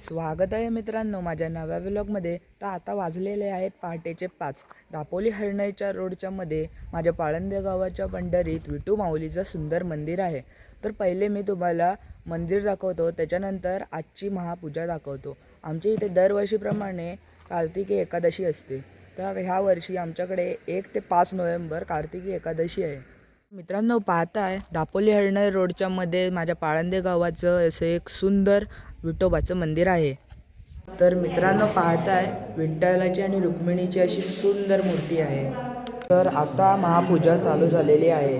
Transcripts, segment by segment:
स्वागत आहे मित्रांनो माझ्या नव्या व्लॉगमध्ये। तर आता वाजलेले आहेत पहाटेचे 5। दापोली हरणईच्या रोडच्या मध्ये माझ्या पाळंदे गावाच्या पंढरीत विठू माऊलीचं सुंदर मंदिर आहे। तर पहिले मी तुम्हाला मंदिर दाखवतो, त्याच्यानंतर आजची महापूजा दाखवतो। आमच्या इथे दरवर्षीप्रमाणे कार्तिकी एकादशी असते। तर ह्या वर्षी आमच्याकडे 1 ते 5 नोव्हेंबर कार्तिकी एकादशी आहे। मित्रांनो पाहताय दापोली हरणई रोडच्या मध्ये माझ्या पाळंदे गावाचं असं एक सुंदर विठोबाचं मंदिर आहे। तर मित्रांनो पाहताय विठ्ठलाची आणि रुक्मिणीची अशी सुंदर मूर्ती आहे। तर आता महापूजा चालू झालेली आहे।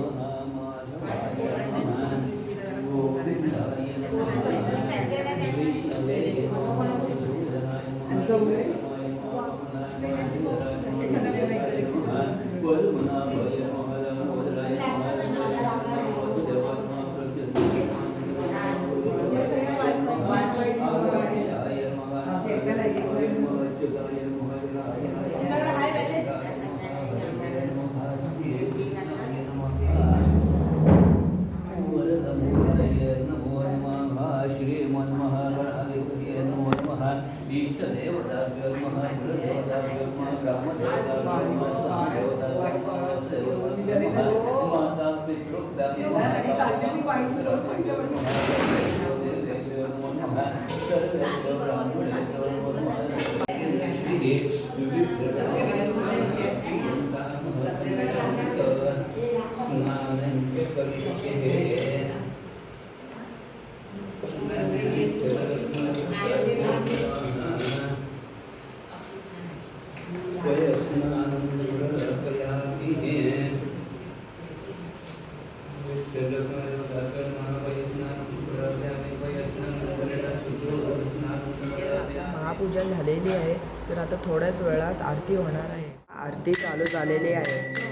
महापूजा झालेली आहे। तर आता थोड्याच वेळात आरती होणार आहे। आरती चालू झालेली आहे।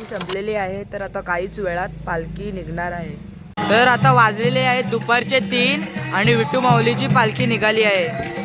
संपलेली आहे। तर आता काहीच वेळात पालखी निघणार आहे। तर आता वाजलेले आहेत दुपारचे 3 आणि विठू माऊलीची पालखी निघाली आहे।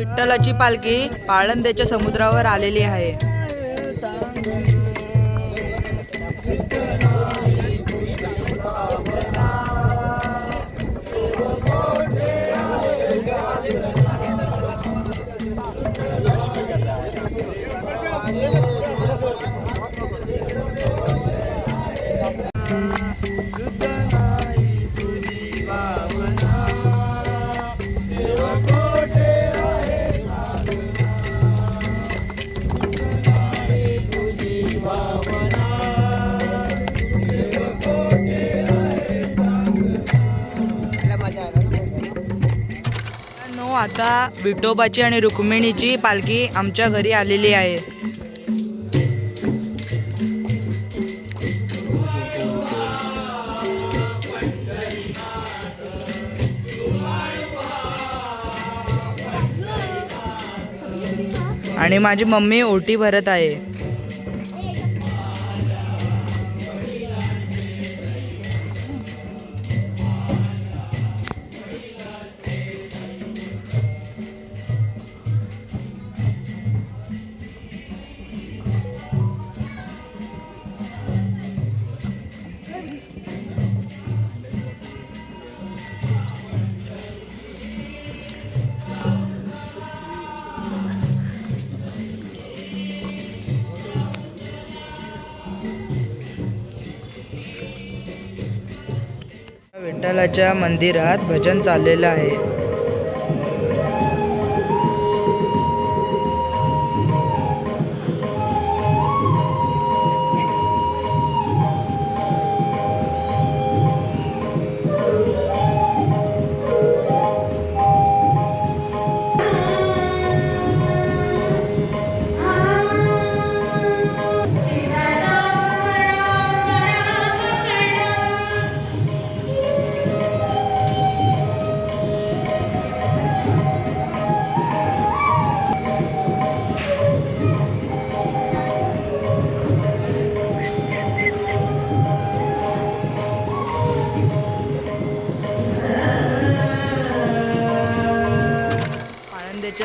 विठ्ठलाची पालखी पाळंदेच्या समुद्रावर आलेली आहे. आता विठोबाची आणि रुक्मिणीची पालखी आमच्या घरी आलेली आहे. आणि माझी मम्मी ओटी भरत आहे. विठ्ठलाच्या मंदिरात भजन चाललेलं आहे.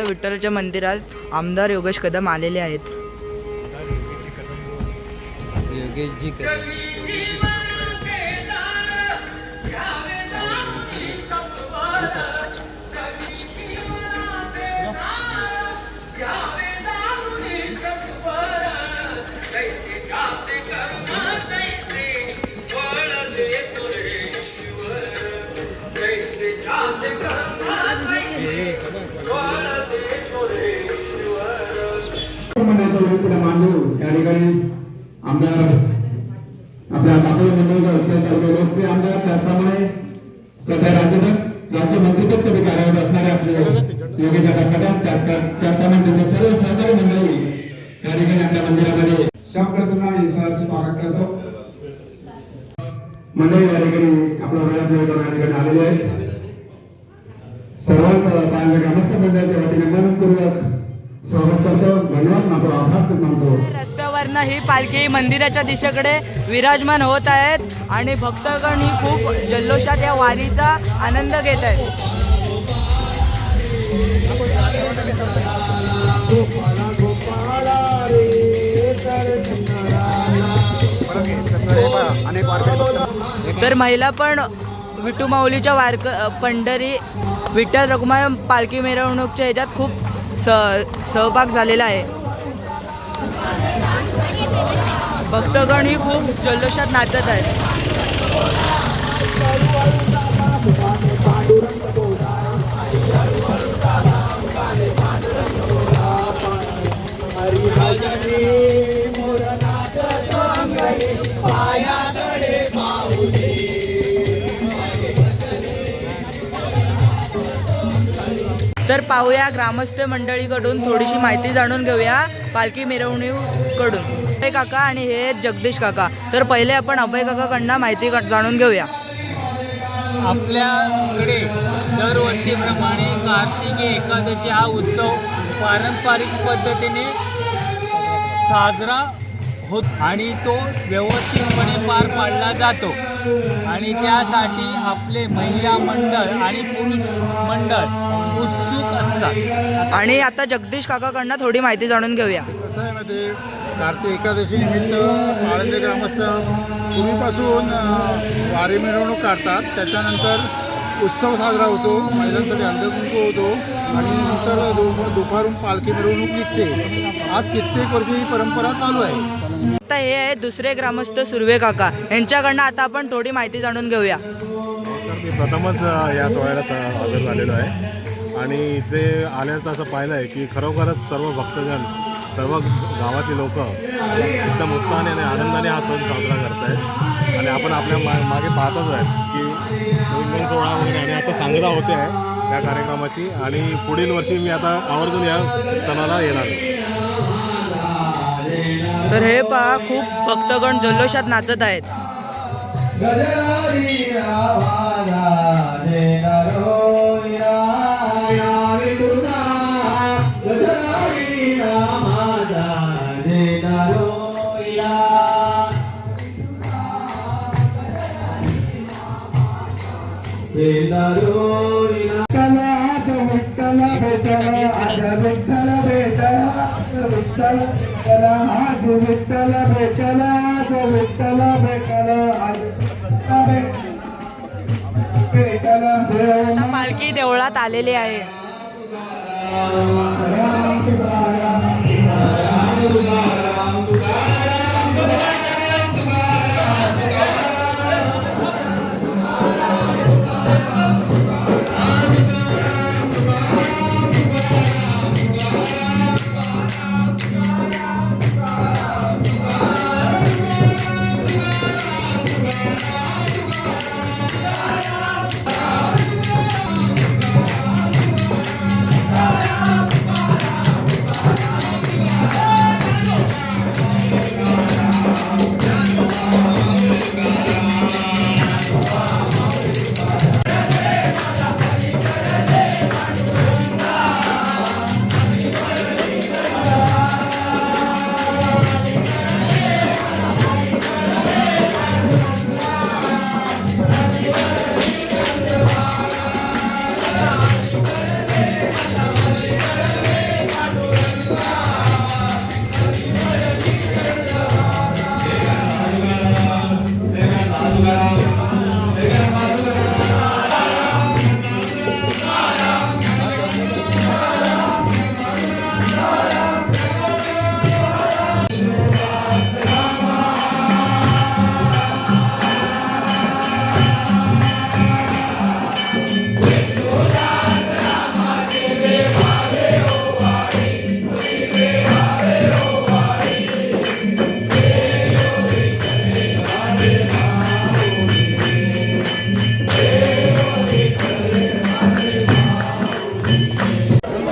विठ्ठलाच्या मंदिरात आमदार योगेश कदम आलेले आहेत. या ठिकाणी आमदार आपल्या दापोली मंडळाचे आमदार त्याचप्रमाणे सध्या राज्यमंत्रीपद कधी कार्यरत असणारे आपले योगेश कदम त्याचप्रमाणे त्यांचे सर्व सहकारी मंडळी या ठिकाणी आपल्या मंदिरामध्ये शब्दसुनाने सहर्ष स्वागत करतो. मंडळी या ठिकाणी आपल्या ठिकाणी आलेले आहेत. सर्वांचं पालघर ग्रामस्थ मंडळाच्या वतीने मनपूर्वक स्वागत करतो. धन्यवाद मानतो, आभार मानतो. रस्त्यावरनं ही पालखी मंदिराच्या दिशेकडे विराजमान होत आहेत आणि भक्तगण ही खूप जल्लोषात या वारीचा आनंद घेत आहेत. तर महिला पण विठू माऊलीच्या पंढरी विठ्ठल रखुमाई पालखी मिरवणूकच्या ह्याच्यात खूप सहभाग झालेला आहे. भक्तगण ही खूप जल्लोषात नाचत आहेत. तर पाहूया ग्रामस्थ मंडळीकडून थोडीशी माहिती जाणून घेऊया पालखी मिरवणुकीकडून. अभय काका आणि हे जगदीश काका. तर पहिले आपण अभय काकाकडनं माहिती जाणून घेऊया. आपल्याकडे दरवर्षीप्रमाणे कार्तिकी एकादशी हा उत्सव पारंपरिक पद्धतीने साजरा होत आणि तो व्यवस्थितपणे पार पाडला जातो आणि त्यासाठी आपले महिला मंडळ आणि पुरुष मंडळ उत्सुक असतात. आणि आता जगदीश काकाकडनं थोडी माहिती जाणून घेऊया. कसं आहे मध्ये कार्तिक एकादशी निमित्त पाळंदे ग्रामस्थ पूर्वीपासून वारी मिरवणूक काढतात. त्याच्यानंतर उत्सव साजरा होतो, महिलांसाठी हळदकुंकू होतो आणि नंतर दुपारून पालखी मिरवणूक निघते. आज कित्येक वर्षी ही परंपरा चालू आहे. आता हे आहे दुसरे ग्रामस्थ सुर्वे काका, यांच्याकडनं आता आपण थोडी माहिती जाणून घेऊया. मी प्रथमच या सोहळ्याला हजर झालेलो आहे आणि इथे आल्याचं असं पाहिलं आहे की खरोखरच सर्व भक्तजन, सर्व गावातली लोक एकदम उत्साहाने आणि आनंदाने हा सण साजरा करत आहेत. आणि आपण आपल्या मागे पाहतच आहेत की नवीन सोहळा वगैरे आणि आता सांगता होते आहे या कार्यक्रमाची. आणि पुढील वर्षी मी आता आवर्जून या सणाला येणार आहे. तर हे पहा, खूप भक्तगण जल्लोषात नाचत आहेत. आता पालखी देवळात आलेली आहे.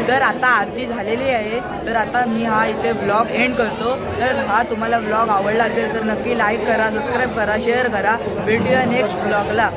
तर आता आरती झालेली आहे. तर आता मी हा इथे ब्लॉग एंड करतो. तर हा तुम्हाला ब्लॉग आवडला असेल तर नक्की लाईक करा, सबस्क्राईब करा, शेअर करा. भेटूया नेक्स्ट ब्लॉगला.